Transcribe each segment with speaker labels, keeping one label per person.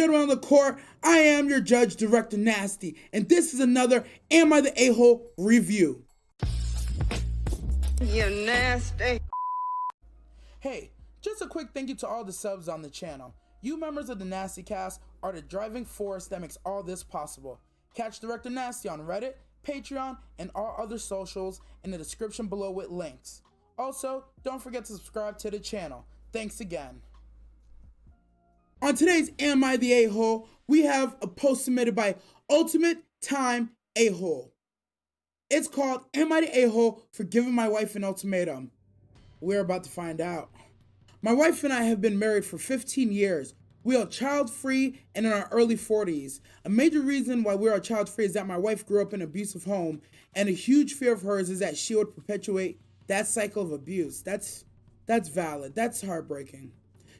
Speaker 1: gentlemen of the court, I am your judge, Directornasty, and this is another Am I the A-Hole review.
Speaker 2: You nasty.
Speaker 1: Hey, just a quick thank you to all the subs on the channel. You members of the Nasty Cast are the driving force that makes all this possible. Catch Directornasty on Reddit, Patreon, and all other socials in the description below with links. Also, don't forget to subscribe to the channel. Thanks again. On today's Am I the A-Hole, we have a post submitted by Ultimatum A-Hole. It's called Am I the A-Hole for giving my wife an ultimatum? We're about to find out. My wife and I have been married for 15 years. We are child-free and in our early 40s. A major reason why we are child-free is that my wife grew up in an abusive home, and a huge fear of hers is that she would perpetuate that cycle of abuse. That's valid. That's heartbreaking.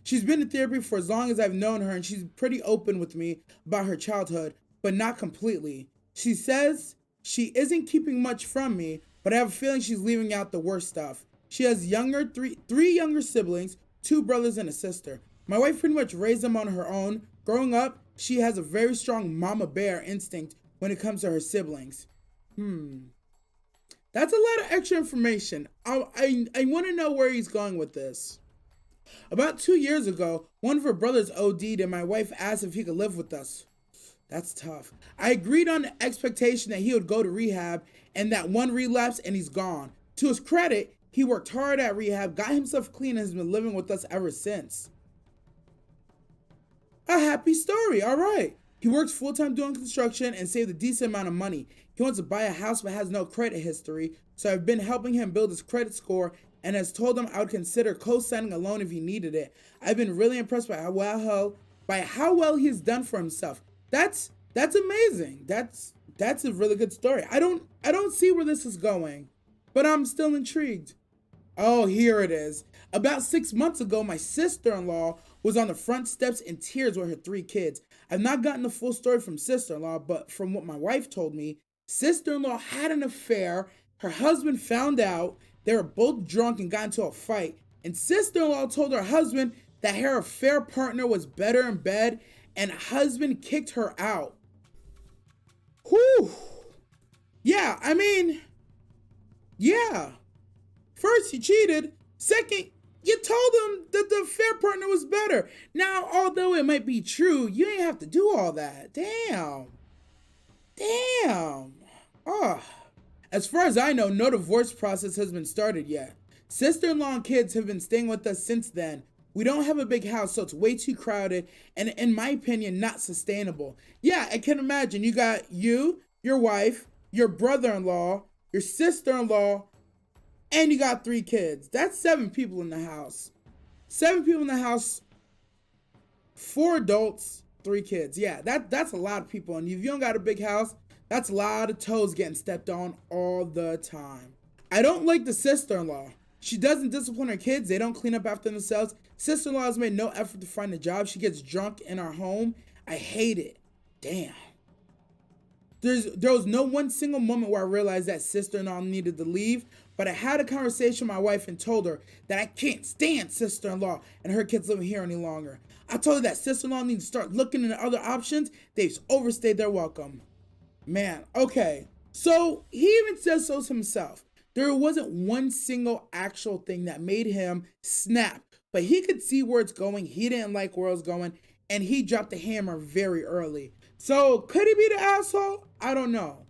Speaker 1: She's been in therapy for as long as I've known her, and she's pretty open with me about her childhood, but not completely. She says she isn't keeping much from me, but I have a feeling she's leaving out the worst stuff. She has three younger siblings, 2 brothers and a sister. My wife pretty much raised them on her own. Growing up, she has a very strong mama bear instinct when it comes to her siblings. That's a lot of extra information. I want to know where he's going with this. About 2 years ago, one of her brothers OD'd and my wife asked if he could live with us. That's tough. I agreed on the expectation that he would go to rehab and that one relapse and he's gone. To his credit, he worked hard at rehab, got himself clean, and has been living with us ever since. A happy story, all right. He works full-time doing construction and saved a decent amount of money. He wants to buy a house but has no credit history, so I've been helping him build his credit score and has told him I would consider co-signing a loan if he needed it. I've been really impressed by how well he's done for himself. That's amazing. That's a really good story. I don't see where this is going, but I'm still intrigued. Oh, here it is. About 6 months ago, my sister-in-law was on the front steps in tears with her 3 kids. I've not gotten the full story from sister-in-law, but from what my wife told me, sister-in-law had an affair. Her husband found out. They were both drunk and got into a fight. And sister-in-law told her husband that her affair partner was better in bed, and husband kicked her out. Whew. Yeah, I mean, yeah. First, you cheated. Second, you told him that the affair partner was better. Now, although it might be true, you ain't have to do all that. Damn. Oh. As far as I know, no divorce process has been started yet. Sister-in-law and kids have been staying with us since then. We don't have a big house, so it's way too crowded and, in my opinion, not sustainable. Yeah, I can imagine. You got you, your wife, your brother-in-law, your sister-in-law, and you got 3 kids. That's 7 people in the house. 7 people in the house, 4 adults, 3 kids. Yeah, that's a lot of people. And if you don't got a big house, that's a lot of toes getting stepped on all the time. I don't like the sister-in-law. She doesn't discipline her kids. They don't clean up after themselves. Sister-in-law has made no effort to find a job. She gets drunk in our home. I hate it. Damn. There was no one single moment where I realized that sister-in-law needed to leave, but I had a conversation with my wife and told her that I can't stand sister-in-law and her kids living here any longer. I told her that sister-in-law needs to start looking into other options. They've overstayed their welcome. Man, okay. So he even says so himself. There wasn't one single actual thing that made him snap, but he could see where it's going. He didn't like where it was going, and he dropped the hammer very early. So could he be the asshole? I don't know.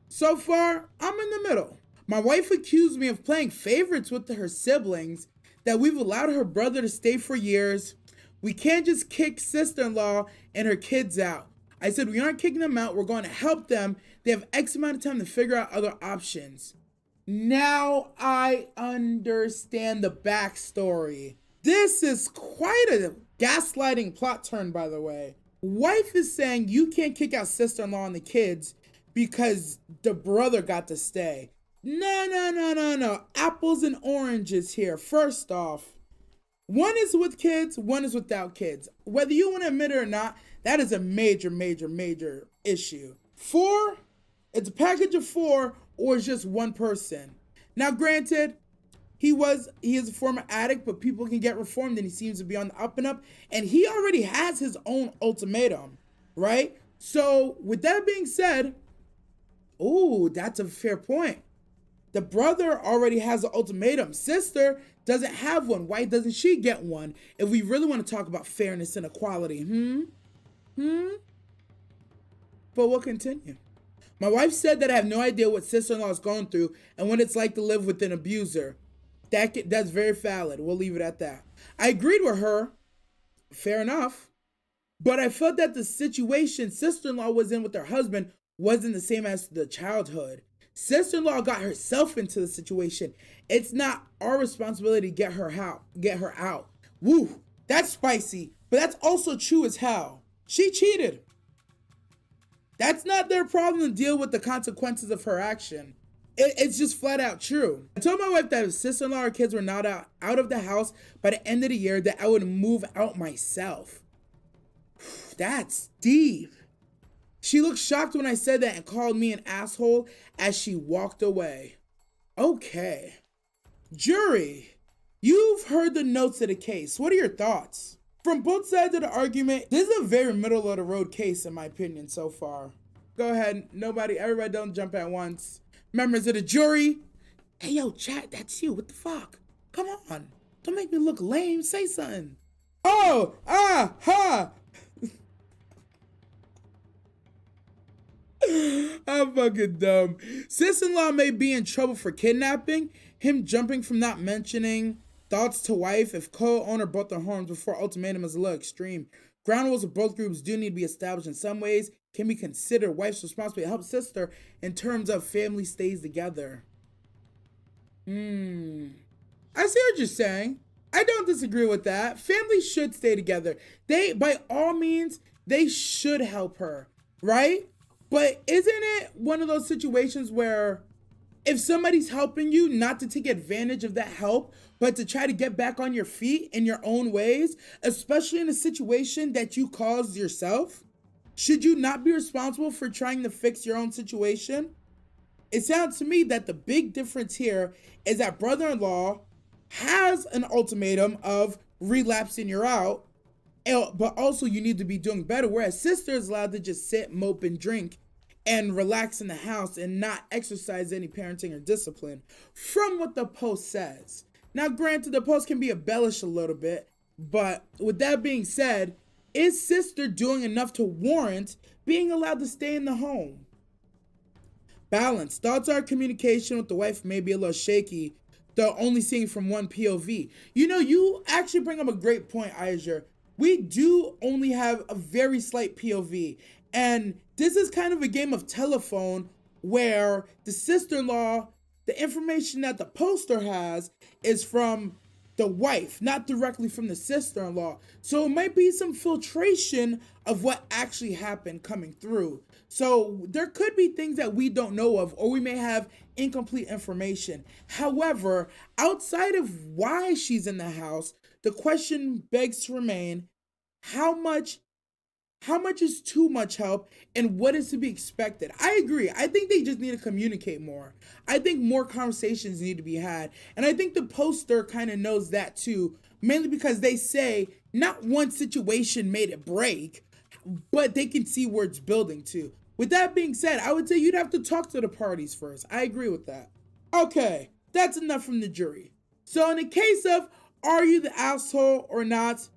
Speaker 1: So far, I'm in the middle. My wife accused me of playing favorites with her siblings, that we've allowed her brother to stay for years. We can't just kick sister-in-law and her kids out. I said, we aren't kicking them out. We're going to help them. They have X amount of time to figure out other options. Now I understand the backstory. This is quite a gaslighting plot turn, by the way. Wife is saying you can't kick out sister-in-law and the kids because the brother got to stay. No. Apples and oranges here. First off, one is with kids, one is without kids. Whether you want to admit it or not, that is a major issue. 4, it's a package of 4, or it's just one person. Now, granted, He is a former addict, but people can get reformed, and he seems to be on the up and up. And he already has his own ultimatum, right? So with that being said, ooh, that's a fair point. The brother already has an ultimatum. Sister doesn't have one. Why doesn't she get one? If we really want to talk about fairness and equality, But we'll continue. My wife said that I have no idea what sister-in-law is going through and what it's like to live with an abuser. That's very valid. We'll leave it at that. I agreed with her. Fair enough. But I felt that the situation sister-in-law was in with her husband wasn't the same as the childhood. Sister-in-law got herself into the situation. It's not our responsibility to get her out. Woo, that's spicy, but that's also true as hell. She cheated. That's not their problem to deal with the consequences of her action. It's just flat out true. I told my wife that if sister-in-law or kids were not out of the house by the end of the year, that I would move out myself. That's deep. She looked shocked when I said that and called me an asshole as she walked away. Okay. Jury, you've heard the notes of the case. What are your thoughts? From both sides of the argument, this is a very middle of the road case in my opinion so far. Go ahead, everybody don't jump at once. Members of the jury, hey yo, chat, that's you, what the fuck? Come on, don't make me look lame, say something. Oh, ha. I'm fucking dumb. Sis-in-law may be in trouble for kidnapping, him jumping from not mentioning thoughts to wife if co-owner both their homes before ultimatum is a little extreme. Ground rules of both groups do need to be established in some ways. Can be considered wife's responsibility to help sister in terms of family stays together. I see what you're saying. I don't disagree with that. Families should stay together. By all means, they should help her, right? But isn't it one of those situations where if somebody's helping you, not to take advantage of that help, but to try to get back on your feet in your own ways, especially in a situation that you caused yourself? Should you not be responsible for trying to fix your own situation? It sounds to me that the big difference here is that brother-in-law has an ultimatum of relapsing, you're out, but also you need to be doing better, whereas sister is allowed to just sit, mope, and drink and relax in the house and not exercise any parenting or discipline, from what the post says. Now, granted, the post can be embellished a little bit, but with that being said, is sister doing enough to warrant being allowed to stay in the home? Balance. Thoughts are communication with the wife may be a little shaky, though only seeing from one POV. You know, you actually bring up a great point, Aisha. We do only have a very slight POV, and this is kind of a game of telephone where the sister-in-law, the information that the poster has is from the wife, not directly from the sister-in-law. So it might be some filtration of what actually happened coming through. So there could be things that we don't know of, or we may have incomplete information. However, outside of why she's in the house, the question begs to remain, how much is too much help, and what is to be expected? I agree. I think they just need to communicate more. I think more conversations need to be had. And I think the poster kind of knows that too, mainly because they say not one situation made it break, but they can see where it's building to. With that being said, I would say you'd have to talk to the parties first. I agree with that. Okay, that's enough from the jury. So in the case of, are you the asshole or not?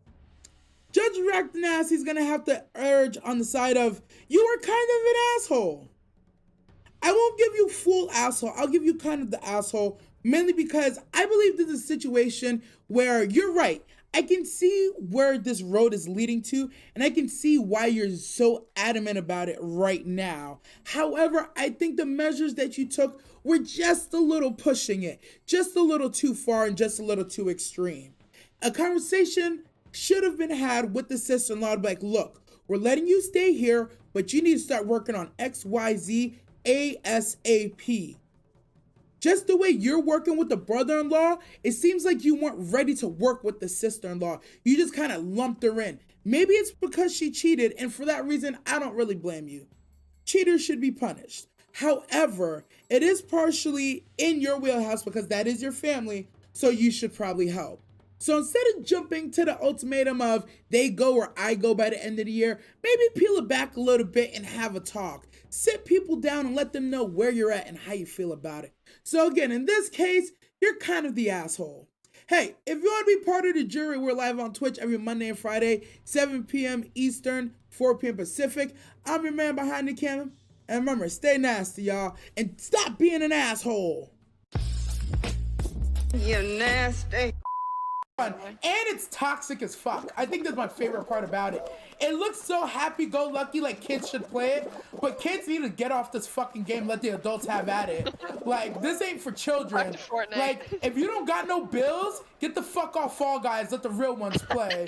Speaker 1: Judge Directornasty is going to have to urge on the side of, you are kind of an asshole. I won't give you full asshole. I'll give you kind of the asshole, mainly because I believe this is a situation where you're right. I can see where this road is leading to, and I can see why you're so adamant about it right now. However, I think the measures that you took were just a little pushing it, just a little too far and just a little too extreme. A conversation should have been had with the sister-in-law to be like, look, we're letting you stay here, but you need to start working on XYZ ASAP. Just the way you're working with the brother-in-law, it seems like you weren't ready to work with the sister-in-law. You just kind of lumped her in. Maybe it's because she cheated, and for that reason, I don't really blame you. Cheaters should be punished. However, it is partially in your wheelhouse because that is your family, so you should probably help. So instead of jumping to the ultimatum of they go or I go by the end of the year, maybe peel it back a little bit and have a talk. Sit people down and let them know where you're at and how you feel about it. So again, in this case, you're kind of the asshole. Hey, if you want to be part of the jury, we're live on Twitch every Monday and Friday, 7 p.m. Eastern, 4 p.m. Pacific. I'm your man behind the camera. And remember, stay nasty, y'all. And stop being an asshole.
Speaker 2: You nasty.
Speaker 1: And it's toxic as fuck. I think that's my favorite part about it. It looks so happy-go-lucky like kids should play it, but kids need to get off this fucking game, let the adults have at it. Like, this ain't for children. Like, if you don't got no bills, get the fuck off Fall Guys, let the real ones play.